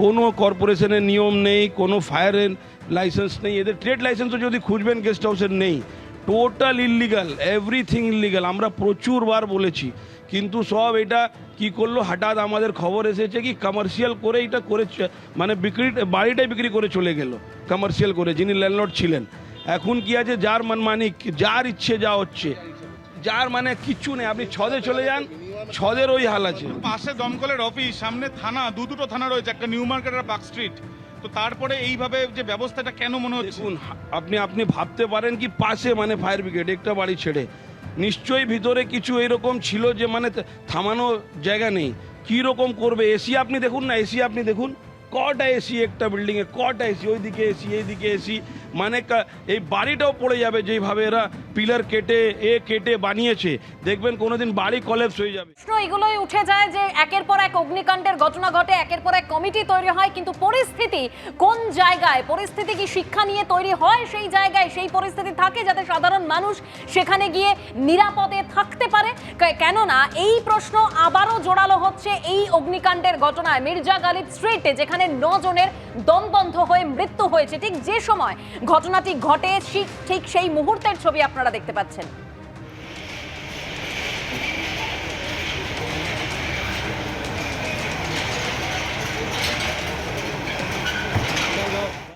কোনো কর্পোরেশনের নিয়ম নেই, কোনো ফায়ারের লাইসেন্স নেই, এদের ট্রেড লাইসেন্সও যদি খুঁজবেন গেস্ট হাউসের নেই, টোটাল ইললিগাল, এভরিথিং ইললিগাল। আমরা প্রচুরবার বলেছি, কিন্তু সব এটা কি করলো, হঠাৎ আমাদের খবর এসেছে কি কমার্শিয়াল করে এটা করে, মানে বিক্রি, বাড়িটাই বিক্রি করে চলে গেল কমার্শিয়াল করে, যিনি ল্যান্ডলর্ড ছিলেন। এখন কি আছে, যার মানমানিক, যার ইচ্ছে যা হচ্ছে, যার মানে কিচ্ছু নেই। আপনি ছদে চলে যান, ছদের ওই হাল আছে। পাশে দমকলের অফিস, সামনে থানা, দুটো থানা রয়েছে, একটা নিউ মার্কেট আর পার্ক স্ট্রিট। তো তারপরে এইভাবে যে ব্যবস্থাটা কেন মনে হচ্ছে? দেখুন, আপনি ভাবতে পারেন কি পাশে মানে ফায়ার ব্রিগেড একটা বাড়ি ছেড়ে, নিশ্চয়ই ভিতরে কিছু এরকম ছিল যে মানে থামানো জায়গা নেই। কী রকম করবে? এসি আপনি দেখুন না, এসি আপনি দেখুন, কটা এসি একটা বিল্ডিংয়ে, কটা এসি, ওইদিকে এসি, এইদিকে এসি, মানে এই বাড়িটাও পড়ে যাবে যেইভাবে এরা পিলার কেটে বানিয়েছে। দেখবেন কোনোদিন বাড়ি কলেপস হয়ে যাবে। প্রশ্ন এগুলোই উঠে যায় যে একের পর এক অগ্নিকাণ্ডের ঘটনা ঘটে, একের পর এক কমিটি তৈরি হয়, কিন্তু পরিস্থিতি কোন জায়গায়? পরিস্থিতি কি শিক্ষা নিয়ে তৈরি হয় সেই জায়গায়, সেই পরিস্থিতি থাকে যাতে সাধারণ মানুষ সেখানে গিয়ে নিরাপদে থাকতে পারে? কেননা এই প্রশ্ন আবারও জোরালো হচ্ছে এই অগ্নিকাণ্ডের ঘটনায় মির্জা গালিব স্ট্রিটে, যেখানে 9 জনের দমবন্ধ হয়ে মৃত্যু হয়েছে। ঠিক যে সময় ঘটনাটি ঘটে ঠিক সেই মুহূর্তের ছবি আপনারা দেখতে পাচ্ছেন।